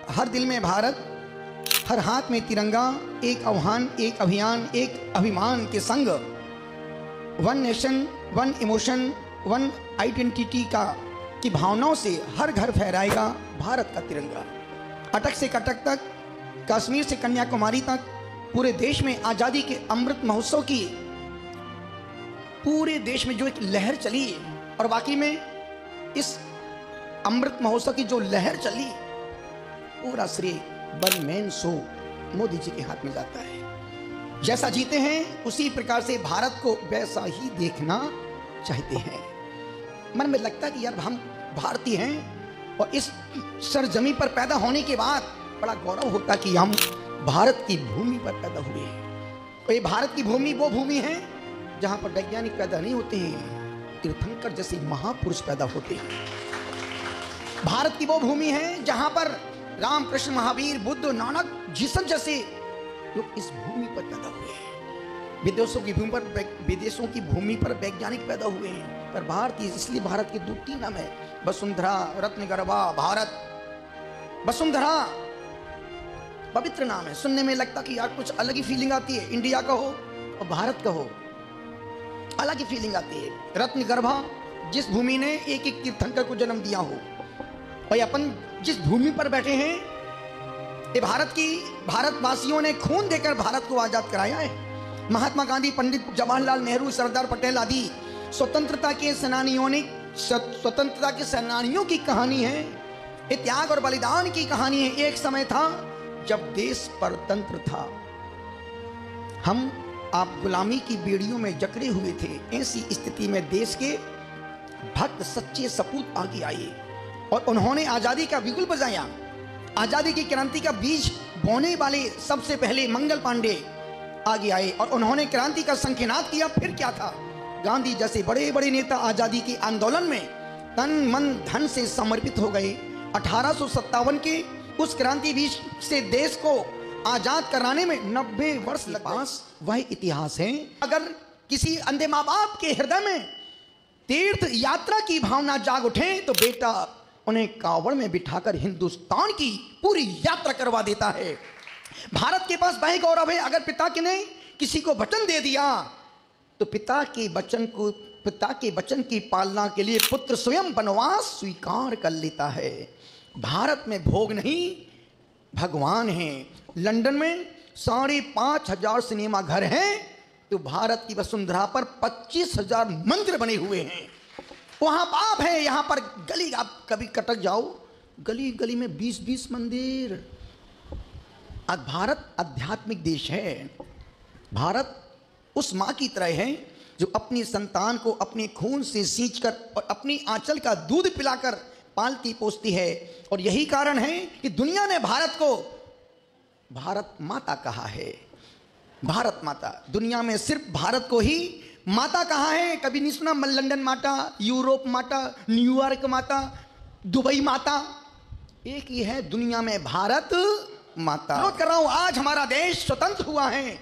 हर दिल में भारत, हर हाथ में तिरंगा, एक आह्वान, एक अभियान, एक अभिमान के संग, one nation, one emotion, one identity की भावनाओं से हर घर फहराएगा भारत का तिरंगा। अटक से कटक तक, कश्मीर से कन्याकुमारी तक, पूरे देश में आज़ादी के अमृत महोत्सव की पूरे देश में जो एक लहर चली, और वाकई में इस अमृत महोत्सव की जो लहर चली, पूरा श्रेय one man show Modi ji के हाथ में जाता है। जैसा जीते हैं उसी प्रकार से भारत को वैसा ही देखना चाहते हैं। मन में लगता है कि यार हम भारतीय हैं, और इस सरजमी पर पैदा होने के बाद बड़ा गौरव होता कि हम भारत की भूमि पर पैदा हुए हैं। और ये भारत की भूमि वो भूमि है जहां पर वैज्ञानिक पैदा नहीं होते हैं, तीर्थंकर जैसे महापुरुष पैदा होते हैं। भारत की वो भूमि है जहां पर रामकृष्ण, महावीर, बुद्ध, नानक, जीसस जैसे लोग इस भूमि पर पैदा हुए हैं। विदेशों की भूमि पर वैज्ञानिक पैदा हुए हैं, पर भारतीय, इसलिए भारत के 2-3 नाम है, वसुंधरा, रत्नगर्भा, भारत। वसुंधरा पवित्र नाम है, सुनने में लगता कि यार कुछ अलग ही फीलिंग आती है। इंडिया का हो और भारत का हो, अलग ही फीलिंग आती है। रत्नगर्भा, जिस भूमि ने एक एक तीर्थंकर को जन्म दिया हो, और अपन जिस भूमि पर बैठे हैं, ये भारतवासियों ने खून देकर भारत को आजाद कराया है। महात्मा गांधी, पंडित जवाहरलाल नेहरू, सरदार पटेल आदि स्वतंत्रता के सेनानियों की कहानी है। ये त्याग और बलिदान की कहानी है। एक समय था जब देश परतंत्र था, हम आप गुलामी की बेड़ियों में जकड़े हुए थे। ऐसी स्थिति में देश के भक्त, सच्चे सपूत आगे आए और उन्होंने आजादी का बिगुल बजाया। आजादी की क्रांति का बीज बोने वाले सबसे पहले मंगल पांडे आगे आए और उन्होंने क्रांति का शंखनाद किया। फिर क्या था, गांधी जैसे बड़े बड़े नेता आजादी के आंदोलन में तन मन धन से समर्पित हो गए। 1857 के उस क्रांति बीज से देश को आजाद कराने में 90 वर्ष लग गए। वह इतिहास है। अगर किसी अंधे माँ बाप के हृदय में तीर्थ यात्रा की भावना जाग उठे तो बेटा उन्हें कावड़ में बिठाकर हिंदुस्तान की पूरी यात्रा करवा देता है। भारत के पास वह गौरव है, अगर पिता ने किसी को वचन दे दिया तो पिता के वचन की पालना के लिए पुत्र स्वयं वनवास स्वीकार कर लेता है। भारत में भोग नहीं, भगवान है। लंदन में 5,500 सिनेमा घर हैं, तो भारत की वसुंधरा पर 25,000 मंदिर बने हुए हैं। वहां पाप है, यहां पर गली, आप कभी कटक जाओ, गली गली में 20-20 मंदिर। आज भारत आध्यात्मिक देश है। भारत उस माँ की तरह है जो अपनी संतान को अपने खून से सींचकर और अपनी आंचल का दूध पिलाकर पालती पोसती है। और यही कारण है कि दुनिया ने भारत को भारत माता कहा है। भारत माता, दुनिया में सिर्फ भारत को ही माता कहा है। कभी नहीं सुना लंदन माता, यूरोप माता, न्यूयॉर्क माता, दुबई माता? एक ही है दुनिया में, भारत माता। विरोध कर रहा हूं, आज हमारा देश स्वतंत्र हुआ है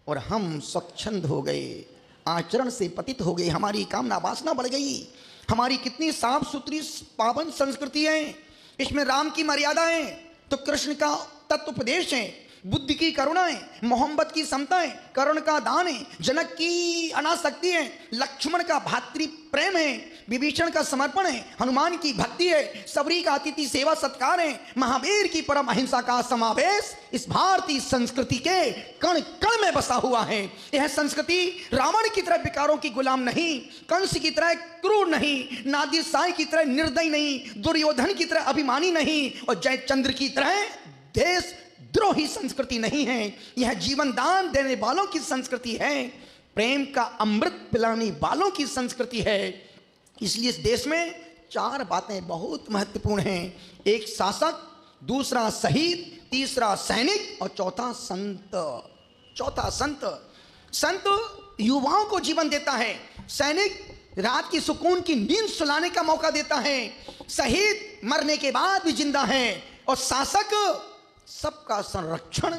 और हम स्वच्छंद हो गए, आचरण से पतित हो गए, हमारी कामना वासना बढ़ गई। हमारी कितनी साफ सुथरी पावन संस्कृति है, इसमें राम की मर्यादा है तो कृष्ण का तत्वोपदेश है, बुद्ध की करुणा है, मोहम्मद की समता है, करुण का दान है, जनक की अनासक्ति है, लक्ष्मण का भातृ प्रेम है, विभीषण का समर्पण है, हनुमान की भक्ति है, सबरी का अतिथि सेवा सत्कार है, महावीर की परम अहिंसा का समावेश इस भारतीय संस्कृति के कण कण में बसा हुआ है। यह संस्कृति रावण की तरह विकारों की गुलाम नहीं, कंस की तरह क्रूर नहीं, नादिर शाह की तरह निर्दयी नहीं, दुर्योधन की तरह अभिमानी नहीं और जयचंद्र की तरह देश द्रोही संस्कृति नहीं है। यह जीवन दान देने वालों की संस्कृति है, प्रेम का अमृत पिलाने वालों की संस्कृति है। इसलिए इस देश में 4 बातें बहुत महत्वपूर्ण हैं। एक शासक, दूसरा शहीद, तीसरा सैनिक और चौथा संत। संत युवाओं को जीवन देता है, सैनिक रात की सुकून की नींद सुलाने का मौका देता है, शहीद मरने के बाद भी जिंदा है और शासक सबका संरक्षण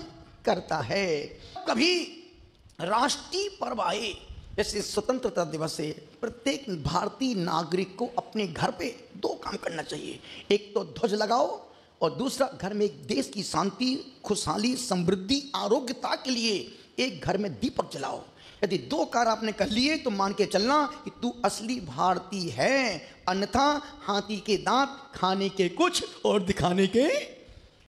करता है। कभी राष्ट्रीय पर्व आए, जैसे स्वतंत्रता दिवस है, प्रत्येक भारतीय नागरिक को अपने घर पे 2 काम करना चाहिए। एक तो ध्वज लगाओ और दूसरा घर में एक देश की शांति, खुशहाली, समृद्धि, आरोग्यता के लिए एक घर में दीपक जलाओ। यदि 2 कार्य आपने कर लिए तो मान के चलना कि तू असली भारतीय है, अन्यथा हाथी के दांत खाने के कुछ और दिखाने के